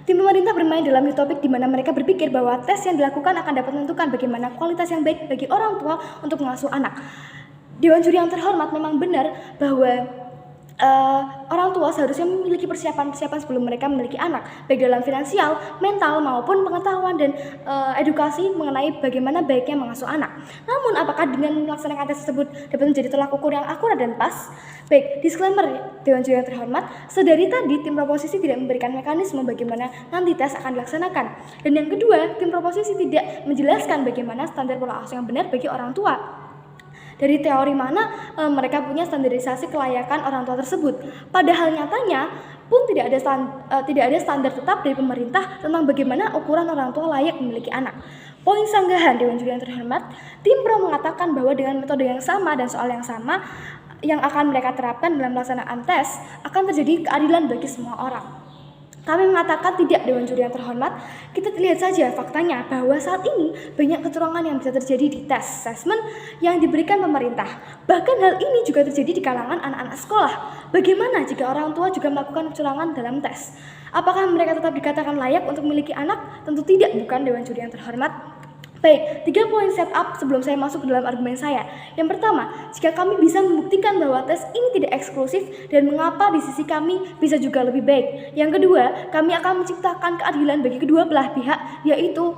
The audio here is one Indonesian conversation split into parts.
Tim pemerintah bermain dalam utopik di mana mereka berpikir bahwa tes yang dilakukan akan dapat menentukan bagaimana kualitas yang baik bagi orang tua untuk mengasuh anak. Dewan juri yang terhormat, memang benar bahwa orang tua seharusnya memiliki persiapan-persiapan sebelum mereka memiliki anak, baik dalam finansial, mental, maupun pengetahuan dan edukasi mengenai bagaimana baiknya mengasuh anak. Namun, apakah dengan melaksanakan tes tersebut dapat menjadi tolak ukur yang akurat dan pas? Baik, disclaimer Dewan Juri yang terhormat, sedari tadi tim proposisi tidak memberikan mekanisme bagaimana nanti tes akan dilaksanakan. Dan yang kedua, tim proposisi tidak menjelaskan bagaimana standar pola asuh yang benar bagi orang tua. Dari teori mana mereka punya standarisasi kelayakan orang tua tersebut. Padahal nyatanya pun tidak ada standar tetap dari pemerintah tentang bagaimana ukuran orang tua layak memiliki anak. Poin sanggahan Dewan Juri yang terhormat, tim pro mengatakan bahwa dengan metode yang sama dan soal yang sama yang akan mereka terapkan dalam pelaksanaan tes akan terjadi keadilan bagi semua orang. Kami mengatakan tidak, Dewan Juri yang terhormat. Kita lihat saja faktanya bahwa saat ini banyak kecurangan yang bisa terjadi di tes asesmen yang diberikan pemerintah. Bahkan hal ini juga terjadi di kalangan anak-anak sekolah. Bagaimana jika orang tua juga melakukan kecurangan dalam tes? Apakah mereka tetap dikatakan layak untuk memiliki anak? Tentu tidak, bukan, Dewan Juri yang terhormat. Baik, 3 poin setup sebelum saya masuk ke dalam argumen saya. Yang pertama, jika kami bisa membuktikan bahwa tes ini tidak eksklusif dan mengapa di sisi kami bisa juga lebih baik. Yang kedua, kami akan menciptakan keadilan bagi kedua belah pihak, yaitu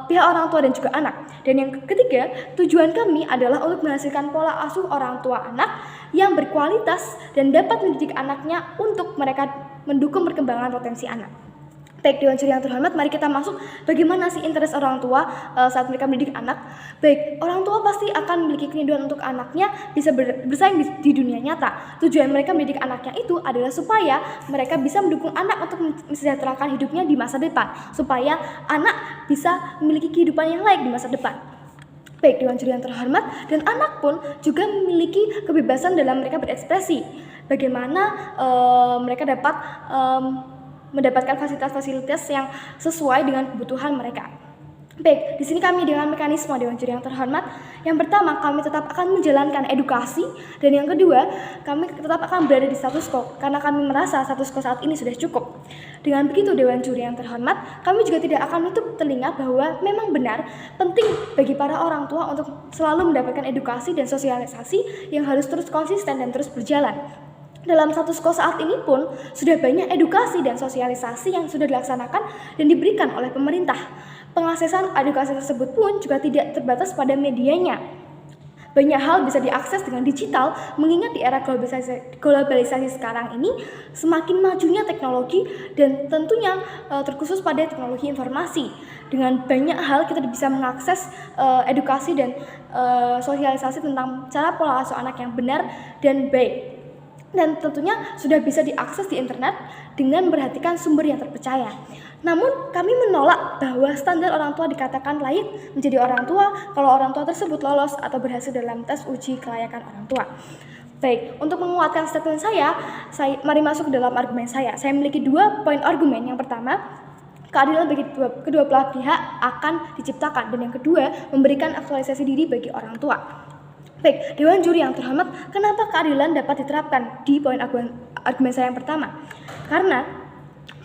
pihak orang tua dan juga anak. Dan yang ketiga, tujuan kami adalah untuk menghasilkan pola asuh orang tua anak yang berkualitas dan dapat mendidik anaknya untuk mereka mendukung perkembangan potensi anak. Baik, Dewan Juri yang terhormat, mari kita masuk bagaimana sih interest orang tua saat mereka mendidik anak. Baik, orang tua pasti akan memiliki kerinduan untuk anaknya bisa bersaing di dunia nyata. Tujuan mereka mendidik anaknya itu adalah supaya mereka bisa mendukung anak untuk mensejahterakan hidupnya di masa depan, supaya anak bisa memiliki kehidupan yang layak di masa depan. Baik, Dewan Juri yang terhormat, dan anak pun juga memiliki kebebasan dalam mereka berekspresi. Bagaimana mereka dapat mendapatkan fasilitas-fasilitas yang sesuai dengan kebutuhan mereka. Baik, di sini kami dengan mekanisme Dewan Juri yang terhormat. Yang pertama, kami tetap akan menjalankan edukasi, dan yang kedua, kami tetap akan berada di status quo karena kami merasa status quo saat ini sudah cukup. Dengan begitu, Dewan Juri yang terhormat, kami juga tidak akan menutup telinga bahwa memang benar penting bagi para orang tua untuk selalu mendapatkan edukasi dan sosialisasi yang harus terus konsisten dan terus berjalan. Dalam status quo saat ini pun sudah banyak edukasi dan sosialisasi yang sudah dilaksanakan dan diberikan oleh pemerintah. Pengaksesan edukasi tersebut pun juga tidak terbatas pada medianya. Banyak hal bisa diakses dengan digital, mengingat di era globalisasi sekarang ini semakin majunya teknologi dan tentunya terkhusus pada teknologi informasi. Dengan banyak hal kita bisa mengakses edukasi dan sosialisasi tentang cara pola asuh anak yang benar dan baik. Dan tentunya sudah bisa diakses di internet dengan memperhatikan sumber yang terpercaya. Namun kami menolak bahwa standar orang tua dikatakan layak menjadi orang tua kalau orang tua tersebut lolos atau berhasil dalam tes uji kelayakan orang tua. Baik, untuk menguatkan statement saya mari masuk ke dalam argumen saya. Saya memiliki 2 poin argumen. Yang pertama, keadilan bagi kedua belah pihak akan diciptakan, dan yang kedua, memberikan aktualisasi diri bagi orang tua. Baik, Dewan Juri yang terhormat, kenapa keadilan dapat diterapkan di poin argumen saya yang pertama? Karena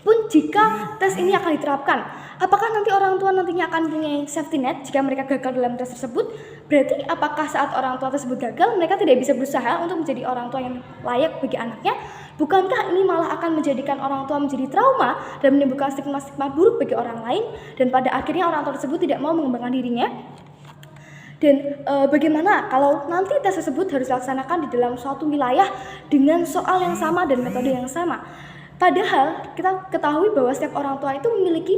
pun jika tes ini akan diterapkan, apakah nanti orang tua nantinya akan punya safety net jika mereka gagal dalam tes tersebut? Berarti apakah saat orang tua tersebut gagal, mereka tidak bisa berusaha untuk menjadi orang tua yang layak bagi anaknya? Bukankah ini malah akan menjadikan orang tua menjadi trauma dan menimbulkan stigma-stigma buruk bagi orang lain, dan pada akhirnya orang tua tersebut tidak mau mengembangkan dirinya? Dan bagaimana kalau nanti tes tersebut harus dilaksanakan di dalam suatu wilayah dengan soal yang sama dan metode yang sama? Padahal kita ketahui bahwa setiap orang tua itu memiliki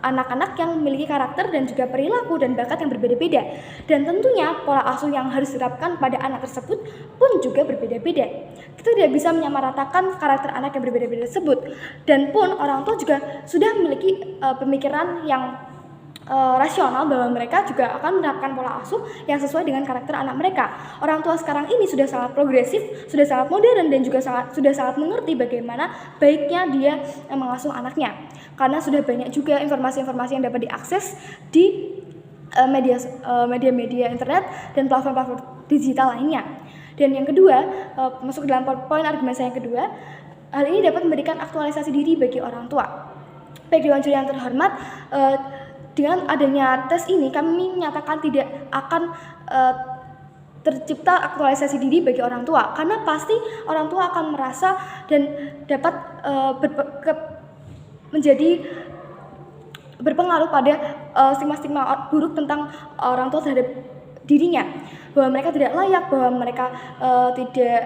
anak-anak yang memiliki karakter dan juga perilaku dan bakat yang berbeda-beda. Dan tentunya pola asuh yang harus diterapkan pada anak tersebut pun juga berbeda-beda. Kita tidak bisa menyamaratakan karakter anak yang berbeda-beda tersebut. Dan pun orang tua juga sudah memiliki pemikiran yang rasional bahwa mereka juga akan menerapkan pola asuh yang sesuai dengan karakter anak mereka. Orang tua sekarang ini sudah sangat progresif, sudah sangat modern, dan juga sudah sangat mengerti bagaimana baiknya dia mengasuh anaknya. Karena sudah banyak juga informasi-informasi yang dapat diakses di media-media internet dan platform-platform digital lainnya. Dan yang kedua, masuk dalam poin argumen saya yang kedua, Hal ini dapat memberikan aktualisasi diri bagi orang tua. Baik Dewan Juri yang terhormat, dengan adanya tes ini kami menyatakan tidak akan tercipta aktualisasi diri bagi orang tua, karena pasti orang tua akan merasa dan dapat menjadi berpengaruh pada stigma-stigma buruk tentang orang tua terhadap dirinya, bahwa mereka tidak layak, bahwa mereka tidak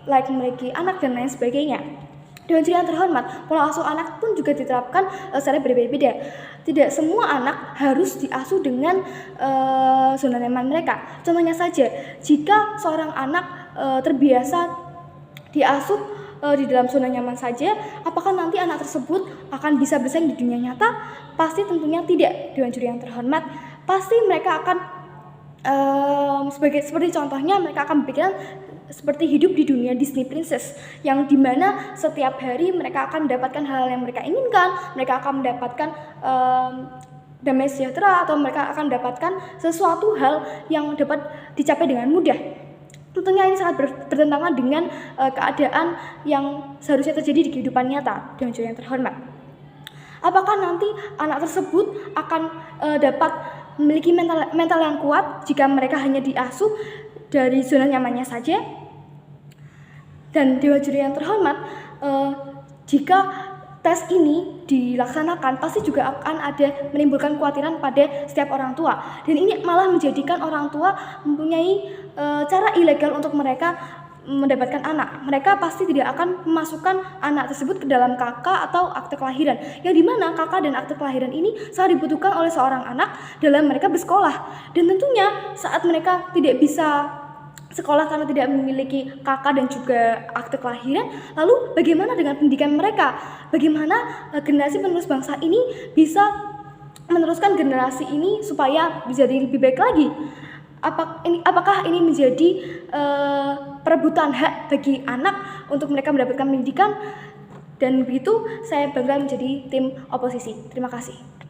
layak memiliki anak dan lain sebagainya. Dewan Juri yang terhormat, pola asuh anak pun juga diterapkan secara berbeda-beda. Tidak semua anak harus diasuh dengan zona nyaman mereka. Contohnya saja, jika seorang anak terbiasa diasuh di dalam zona nyaman saja, apakah nanti anak tersebut akan bisa bersaing di dunia nyata? Pasti tentunya tidak, Dewan Juri yang terhormat. Pasti mereka akan seperti contohnya, mereka akan berpikiran seperti hidup di dunia Disney Princess, yang dimana setiap hari mereka akan mendapatkan hal yang mereka inginkan, mereka akan mendapatkan damai sejahtera, atau mereka akan mendapatkan sesuatu hal yang dapat dicapai dengan mudah. Tentunya ini sangat bertentangan dengan keadaan yang seharusnya terjadi di kehidupan nyata, Dewan Juri yang terhormat. Apakah nanti anak tersebut akan dapat memiliki mental yang kuat jika mereka hanya diasuh dari zona nyamannya saja? Dan Dewan Juri yang terhormat, jika tes ini dilaksanakan, pasti juga akan ada menimbulkan kekhawatiran pada setiap orang tua, dan ini malah menjadikan orang tua mempunyai cara ilegal untuk mereka mendapatkan anak. Mereka pasti tidak akan memasukkan anak tersebut ke dalam KK atau akte kelahiran, yang dimana KK dan akte kelahiran ini sangat dibutuhkan oleh seorang anak dalam mereka bersekolah. Dan tentunya saat mereka tidak bisa sekolah karena tidak memiliki KK dan juga akte kelahiran, lalu bagaimana dengan pendidikan mereka? Bagaimana generasi penerus bangsa ini bisa meneruskan generasi ini supaya bisa lebih baik lagi? Apakah ini menjadi perebutan hak bagi anak untuk mereka mendapatkan pendidikan? Dan begitu saya bangga menjadi tim oposisi. Terima kasih.